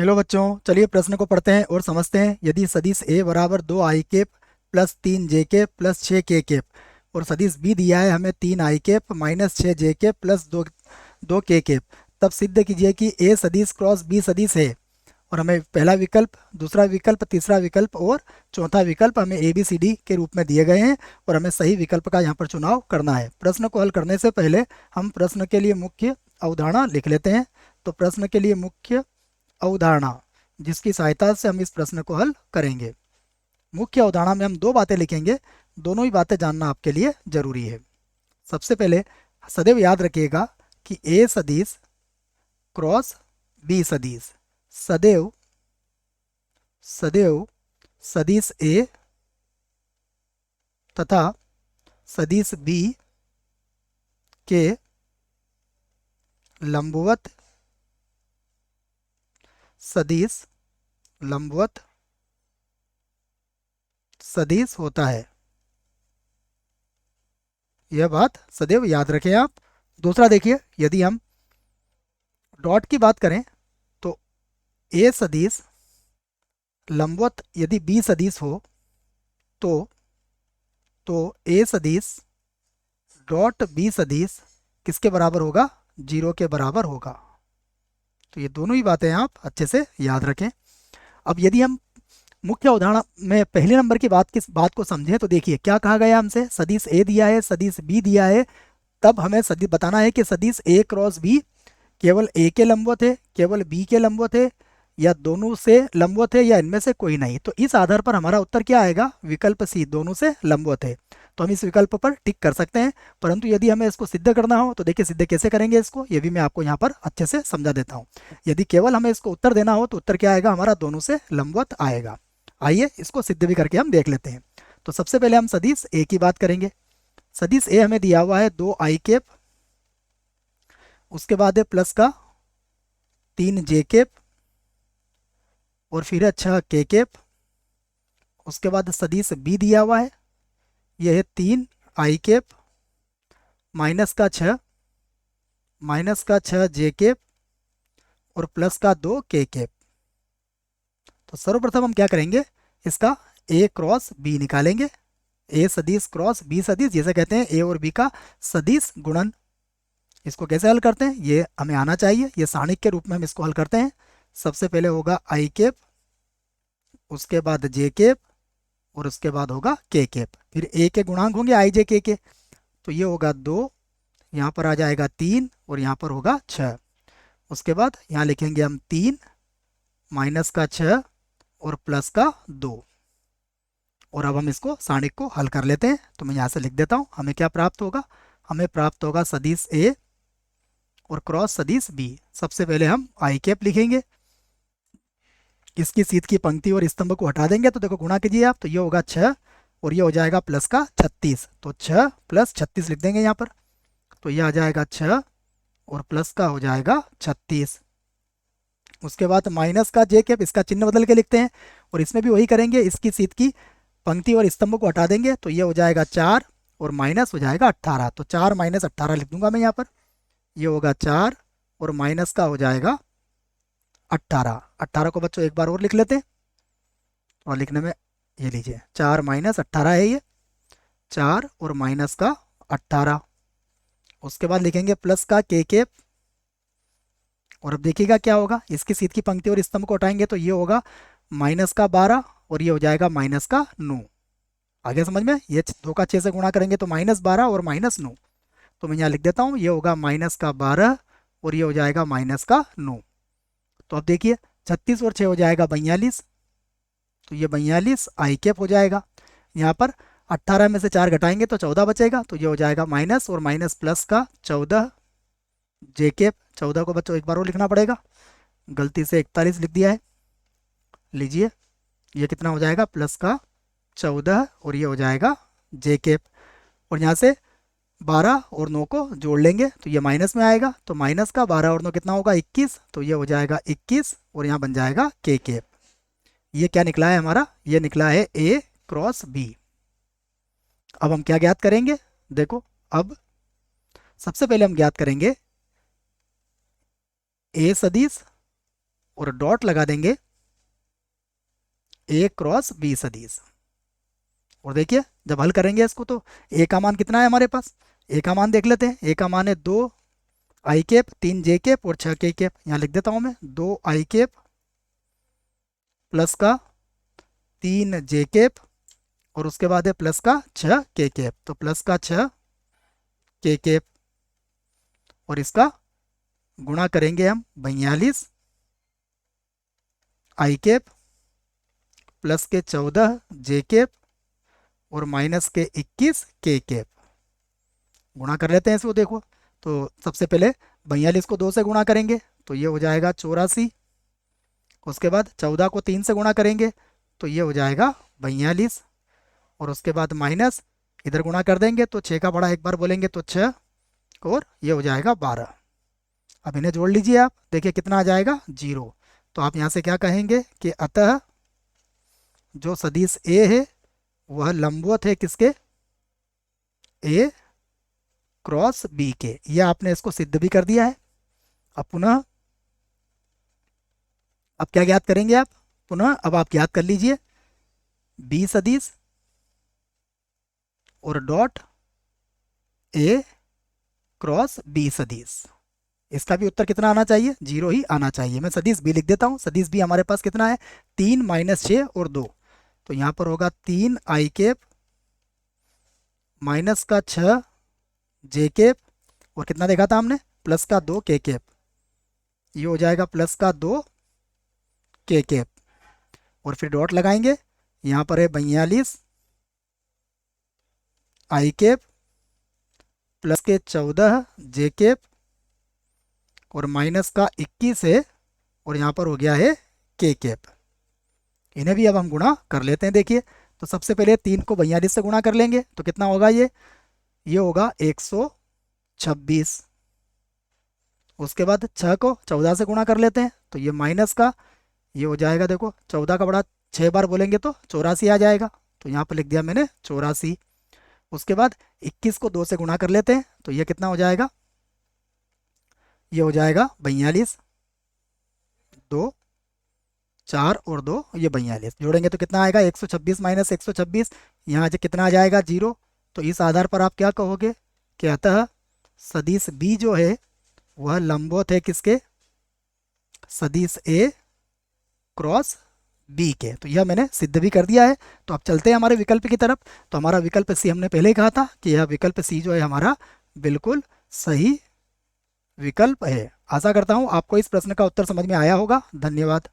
Hello बच्चों, चलिए प्रश्न को पढ़ते हैं और समझते हैं। यदि सदिश ए बराबर 2 i cap plus 3 j cap plus 6 k cap और सदिश बी दिया है हमें 3 i cap minus 6 j cap plus दो k कैप, तब सिद्ध कीजिए कि ए सदिश क्रॉस बी सदिश है। और हमें पहला विकल्प, दूसरा विकल्प, तीसरा विकल्प और चौथा विकल्प हमें ए बी सी डी के रूप में दिए गए हैं और हमें सही विकल्प का यहाँ पर चुनाव करना है। प्रश्न को हल करने से पहले हम प्रश्न के लिए मुख्य अवधारणा लिख लेते हैं। तो प्रश्न के लिए मुख्य अवधारणा, जिसकी सहायता से हम इस प्रश्न को हल करेंगे। मुख्य अवधारणा में हम दो बातें लिखेंगे, दोनों ही बातें जानना आपके लिए जरूरी है। सबसे पहले सदैव याद रखिएगा कि ए सदिश क्रॉस बी सदिश सदैव सदैव सदिश ए तथा सदिश बी के लंबवत सदिश लंबवत सदिश होता है। यह बात सदैव याद रखें आप। दूसरा देखिए, यदि हम डॉट की बात करें तो ए सदिश लंबवत यदि बी सदिश हो तो ए सदिश डॉट बी सदिश किसके बराबर होगा? 0 के बराबर होगा। तो ये दोनों ही बातें आप अच्छे से याद रखें। अब यदि हम मुख्य उदाहरण में पहले नंबर की बात को समझें तो देखिए क्या कहा गया हमसे। सदिश ए दिया है, सदिश बी दिया है, तब हमें सदिश बताना है कि सदिश ए क्रॉस बी केवल ए के लंबवत है, केवल बी के लंबवत है, या दोनों से लंबवत है, या इनमें से कोई नहीं। तो इस आधार पर हमारा उत्तर क्या आएगा? विकल्प सी, दोनों से लंबवत है। तो हम इस विकल्प पर टिक कर सकते हैं। परंतु यदि हमें इसको सिद्ध करना हो तो देखिए सिद्ध कैसे करेंगे इसको, ये भी मैं आपको यहाँ पर अच्छे से समझा देता हूँ। यदि केवल हमें इसको उत्तर देना हो तो उत्तर क्या आएगा हमारा? दोनों से लंबवत आएगा। आइए इसको सिद्ध भी करके हम देख लेते हैं। तो सबसे पहले हम सदिश ए की बात करेंगे। सदिश ए हमें दिया हुआ है 2 i कैप, उसके बाद है प्लस का 3 j कैप और फिर है 6 k कैप। उसके बाद सदिश बी दिया हुआ है, यह है 3 i कैप माइनस का 6 j कैप और प्लस का 2 k कैप। तो सर्वप्रथम हम क्या करेंगे, इसका ए क्रॉस बी निकालेंगे। ए सदिश क्रॉस बी सदिश, जिसे कहते हैं ए और बी का सदिश गुणन। इसको कैसे हल करते हैं ये हमें आना चाहिए। ये सारणिक के रूप में हम इसको हल करते हैं। सबसे पहले होगा i कैप, उसके बाद j कैप और उसके बाद होगा k कैप। फिर ए के गुणांक होंगे i j k के, तो ये होगा 2, यहाँ पर आ जाएगा 3 और यहाँ पर होगा 6। उसके बाद यहाँ लिखेंगे हम 3 माइनस का 6 और प्लस का 2। और अब हम इसको सारणिक को हल कर लेते हैं। तो मैं यहाँ से लिख देता हूँ, हमें क्या प्राप्त होगा? हमें प्राप्त होगा सदिश ए और क्रॉस सदिश बी। सबसे पहले हम i कैप लिखेंगे, इसकी सीध की पंक्ति और स्तंभ को हटा देंगे। तो देखो गुणा कीजिए आप, तो ये होगा 6 और ये हो जाएगा प्लस का 36। तो 6 प्लस 36 लिख देंगे यहाँ पर, तो ये आ जाएगा 6 और प्लस का हो जाएगा 36। उसके बाद माइनस का j कैप, इसका चिन्ह बदल के लिखते हैं और इसमें भी वही करेंगे। इसकी सीध की पंक्ति और स्तंभ को हटा देंगे, तो ये हो जाएगा 4 और माइनस हो जाएगा 18। तो 4 माइनस 18 लिख दूंगा मैं यहाँ पर, ये होगा 4 और माइनस का हो जाएगा 18। 18 को बच्चों एक बार और लिख लेते हैं, और लिखने में ये लीजिए 4 माइनस 18 है ये, 4 और माइनस का 18। उसके बाद लिखेंगे प्लस का k कैप, और अब देखिएगा क्या होगा, इसकी सीध की पंक्ति और स्तंभ को हटाएंगे तो ये होगा माइनस का 12 और ये हो जाएगा माइनस का 9। आगे समझ में? ये 2 का 6 से गुणा करेंगे तो -12 और -9। तो मैं यहाँ लिख देता हूँ, ये होगा माइनस का 12 और ये हो जाएगा माइनस का 9। तो अब देखिए 36 और 6 हो जाएगा 42, तो ये 42 i कैप हो जाएगा। यहाँ पर 18 में से 4 घटाएंगे तो 14 बचेगा, तो ये हो जाएगा माइनस और माइनस प्लस का 14 j कैप। 14 को बच्चों एक बार और लिखना पड़ेगा, गलती से 41 लिख दिया है। लीजिए ये कितना हो जाएगा? प्लस का 14 और ये हो जाएगा j कैप। और यहाँ से 12 और 9 को जोड़ लेंगे तो ये माइनस में आएगा, तो माइनस का 12 और 9 कितना होगा? 21। तो ये हो जाएगा 21 और यहाँ बन जाएगा k कैप। ये क्या निकला है हमारा? ये निकला है a क्रॉस b। अब हम क्या ज्ञात करेंगे? देखो, अब सबसे पहले हम ज्ञात करेंगे a सदिश और डॉट लगा देंगे ए क्रॉस बी सदिश। और देखिए जब हल करेंगे इसको तो ए का मान कितना है हमारे पास, ए का मान देख लेते हैं। ए का मान है 2 i कैप, 3 j कैप और 6 k कैप। यहाँ लिख देता हूँ मैं 2 i कैप प्लस का 3 j कैप और उसके बाद है प्लस का 6 k कैप। तो प्लस का 6 k कैप और इसका गुणा करेंगे हम 42 i कैप प्लस के 14 j कैप और माइनस के 21 k कैप। गुणा कर लेते हैं इसको, देखो तो सबसे पहले 42 को 2 से गुणा करेंगे तो ये हो जाएगा 84। उसके बाद 14 को 3 से गुणा करेंगे तो ये हो जाएगा 42। और उसके बाद माइनस इधर गुणा कर देंगे तो 6 का बड़ा एक बार बोलेंगे तो 6 और ये हो जाएगा 12। अब इन्हें जोड़ लीजिए आप, देखिए कितना आ जाएगा 0। तो आप यहाँ से क्या कहेंगे कि अतः जो सदिश ए है वह लंबवत है किसके, ए क्रॉस बी के। यह आपने इसको सिद्ध भी कर दिया है। अब पुनः अब क्या ज्ञात करेंगे आप, पुनः अब आप ज्ञात कर लीजिए बी सदिश और डॉट ए क्रॉस बी सदिश। इसका भी उत्तर कितना आना चाहिए, 0 ही आना चाहिए। मैं सदिश बी लिख देता हूँ। सदिश बी हमारे पास कितना है 3 - 6 और 2। तो यहाँ पर होगा 3 i कैप माइनस का 6 j कैप और कितना देखा था हमने प्लस का 2 k कैप। ये हो जाएगा प्लस का 2 k कैप और फिर डॉट लगाएंगे। यहाँ पर है 42 i कैप प्लस के 14 j कैप और माइनस का 21 है और यहाँ पर हो गया है k कैप। इन्हें भी अब हम गुणा कर लेते हैं। देखिए तो सबसे पहले 3 को 42 से गुणा कर लेंगे तो कितना होगा, ये होगा 126। उसके बाद 6 को 14 से गुणा कर लेते हैं तो ये माइनस का ये हो जाएगा, देखो 14 का बड़ा 6 बार बोलेंगे तो 84 आ जाएगा। तो यहाँ पर लिख दिया मैंने 84। उसके बाद 21 को 2 से गुणा कर लेते हैं तो ये कितना हो जाएगा, ये हो जाएगा 42। 2 4 और 2 ये 42 जोड़ेंगे तो कितना आएगा 126 - 126। यहाँ से कितना आ जाएगा 0। तो इस आधार पर आप क्या कहोगे कि अतः सदिश बी जो है वह लंबवत है किसके, सदिश ए क्रॉस बी के। तो यह मैंने सिद्ध भी कर दिया है। तो अब चलते हैं हमारे विकल्प की तरफ। तो हमारा विकल्प सी हमने पहले ही कहा था कि यह विकल्प सी जो है हमारा बिल्कुल सही विकल्प है। आशा करता हूँ आपको इस प्रश्न का उत्तर समझ में आया होगा। धन्यवाद।